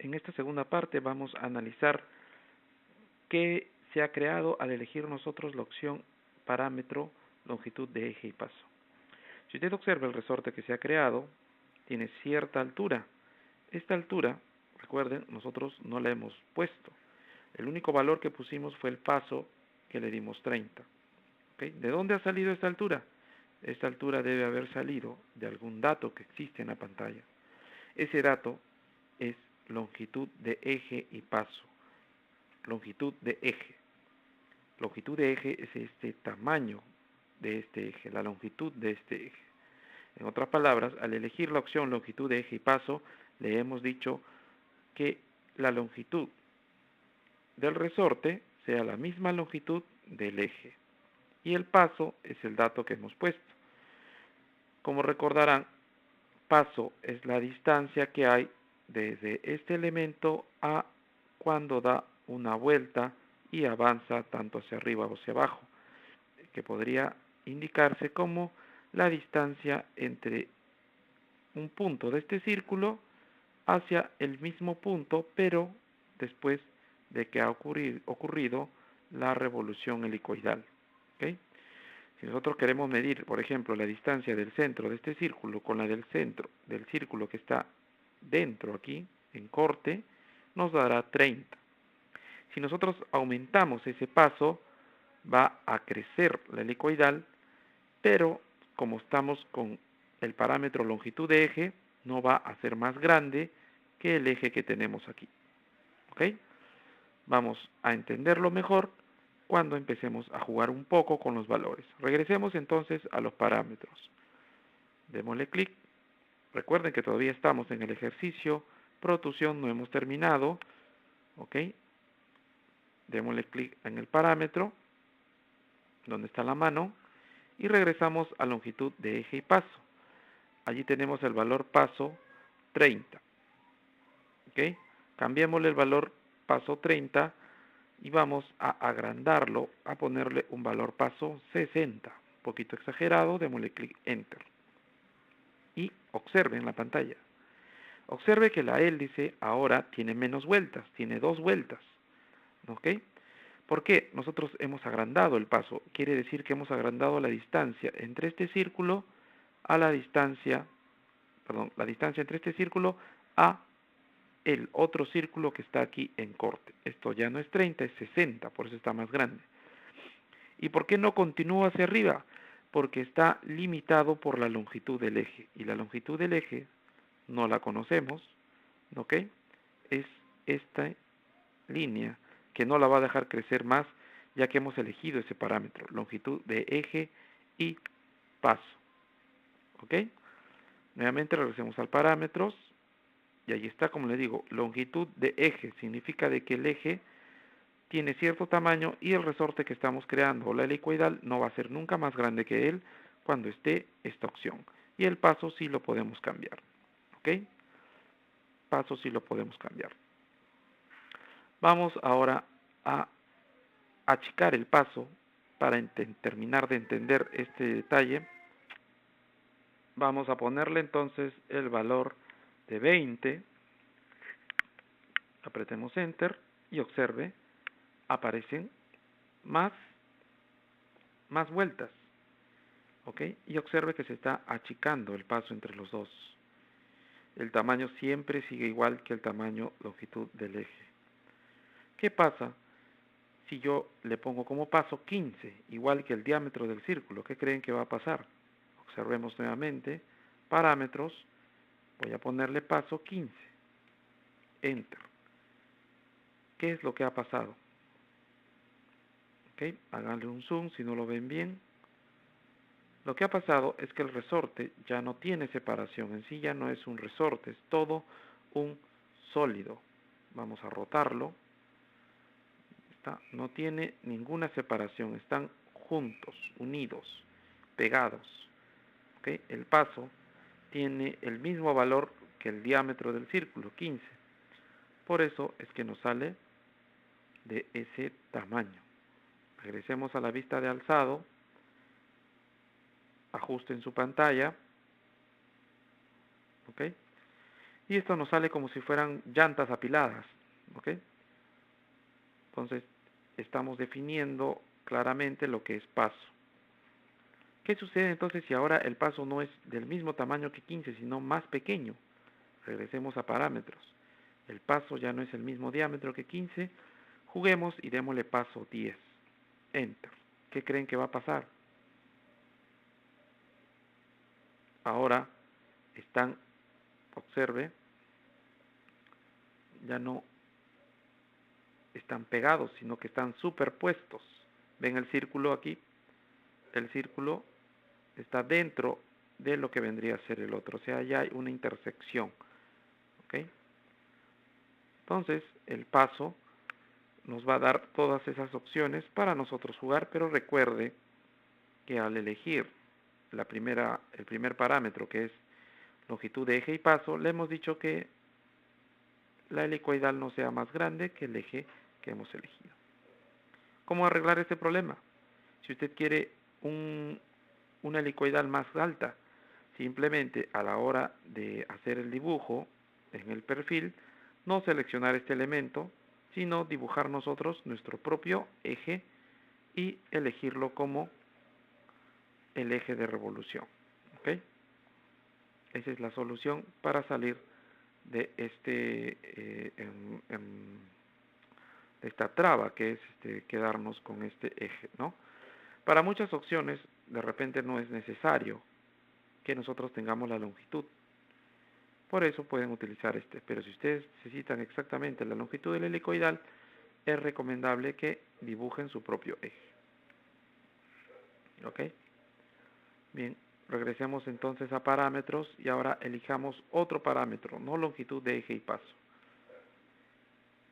En esta segunda parte vamos a analizar qué se ha creado al elegir nosotros la opción parámetro, longitud de eje y paso. Si usted observa el resorte que se ha creado, tiene cierta altura. Esta altura, recuerden, nosotros no la hemos puesto. El único valor que pusimos fue el paso, que le dimos 30. ¿Okay? ¿De dónde ha salido esta altura? Esta altura debe haber salido de algún dato que existe en la pantalla. Ese dato es longitud de eje y paso. Longitud de eje. Longitud de eje es este tamaño de este eje, la longitud de este eje. En otras palabras, al elegir la opción longitud de eje y paso, le hemos dicho que la longitud del resorte sea la misma longitud del eje. Y el paso es el dato que hemos puesto. Como recordarán, paso es la distancia que hay desde este elemento a cuando da una vuelta y avanza tanto hacia arriba o hacia abajo, que podría indicarse como la distancia entre un punto de este círculo hacia el mismo punto, pero después de que ha ocurrido la revolución helicoidal. ¿Okay? Si nosotros queremos medir, por ejemplo, la distancia del centro de este círculo con la del centro del círculo que está dentro aquí, en corte, nos dará 30. Si nosotros aumentamos ese paso, va a crecer la helicoidal, pero como estamos con el parámetro longitud de eje, no va a ser más grande que el eje que tenemos aquí. ¿Ok? Vamos a entenderlo mejor cuando empecemos a jugar un poco con los valores. Regresemos entonces a los parámetros. Démosle clic. Recuerden que todavía estamos en el ejercicio protusión, no hemos terminado. ¿Ok? Démosle clic en el parámetro, donde está la mano, y regresamos a longitud de eje y paso. Allí tenemos el valor paso 30. ¿Ok? Cambiémosle el valor paso 30 y vamos a agrandarlo, a ponerle un valor paso 60. Un poquito exagerado, démosle clic Enter. Y observe en la pantalla. Observe que la hélice ahora tiene menos vueltas, tiene 2 vueltas. ¿Ok? ¿Por qué? Nosotros hemos agrandado el paso. Quiere decir que hemos agrandado la distancia entre este círculo a la distancia entre este círculo a el otro círculo que está aquí en corte. Esto ya no es 30, es 60, por eso está más grande. ¿Y por qué no continúa hacia arriba? Porque está limitado por la longitud del eje. Y la longitud del eje no la conocemos, ¿ok? Es esta línea que no la va a dejar crecer más, ya que hemos elegido ese parámetro, longitud de eje y paso. ¿Ok? Nuevamente regresemos al parámetros, y ahí está, como le digo, longitud de eje, significa de que el eje tiene cierto tamaño y el resorte que estamos creando, o la helicoidal, no va a ser nunca más grande que él cuando esté esta opción. Y el paso sí lo podemos cambiar. ¿Ok? Paso sí lo podemos cambiar. Vamos ahora a achicar el paso para terminar de entender este detalle. Vamos a ponerle entonces el valor de 20. Apretemos Enter y observe, aparecen más vueltas. ¿Ok? Y observe que se está achicando el paso entre los dos. El tamaño siempre sigue igual que el tamaño longitud del eje. ¿Qué pasa si yo le pongo como paso 15, igual que el diámetro del círculo? ¿Qué creen que va a pasar? Observemos nuevamente, parámetros, voy a ponerle paso 15, Enter. ¿Qué es lo que ha pasado? ¿Ok? Háganle un zoom si no lo ven bien. Lo que ha pasado es que el resorte ya no tiene separación, en sí ya no es un resorte, es todo un sólido. Vamos a rotarlo. No tiene ninguna separación, están juntos, unidos, pegados. ¿Okay? El paso tiene el mismo valor que el diámetro del círculo, 15. Por eso es que nos sale de ese tamaño. Regresemos a la vista de alzado, ajusten su pantalla, ¿ok? y esto nos sale como si fueran llantas apiladas, ¿ok? Entonces, estamos definiendo claramente lo que es paso. ¿Qué sucede entonces si ahora el paso no es del mismo tamaño que 15, sino más pequeño? Regresemos a parámetros. El paso ya no es el mismo diámetro que 15. Juguemos y démosle paso 10. Enter. ¿Qué creen que va a pasar? Ahora observe, ya no están pegados, sino que están superpuestos. ¿Ven el círculo aquí? El círculo está dentro de lo que vendría a ser el otro, o sea, ya hay una intersección. ¿Ok? Entonces, el paso nos va a dar todas esas opciones para nosotros jugar, pero recuerde que al elegir el primer parámetro, que es longitud de eje y paso, le hemos dicho que la helicoidal no sea más grande que el eje que hemos elegido. ¿Cómo arreglar este problema? Si usted quiere una helicoidal más alta, simplemente a la hora de hacer el dibujo en el perfil, no seleccionar este elemento, sino dibujar nosotros nuestro propio eje y elegirlo como el eje de revolución. ¿Ok? Esa es la solución para salir de esta traba que es quedarnos con este eje, ¿no? Para muchas opciones, de repente no es necesario que nosotros tengamos la longitud. Por eso pueden utilizar pero si ustedes necesitan exactamente la longitud del helicoidal, es recomendable que dibujen su propio eje. ¿Ok? Bien, regresemos entonces a parámetros y ahora elijamos otro parámetro, no longitud de eje y paso.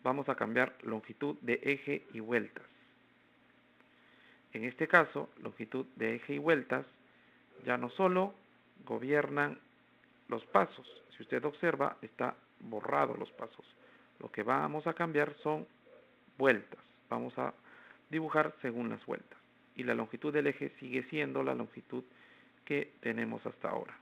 Vamos a cambiar longitud de eje y vueltas. En este caso, longitud de eje y vueltas ya no solo gobiernan los pasos. Si usted observa, está borrado los pasos. Lo que vamos a cambiar son vueltas. Vamos a dibujar según las vueltas. Y la longitud del eje sigue siendo la longitud que tenemos hasta ahora.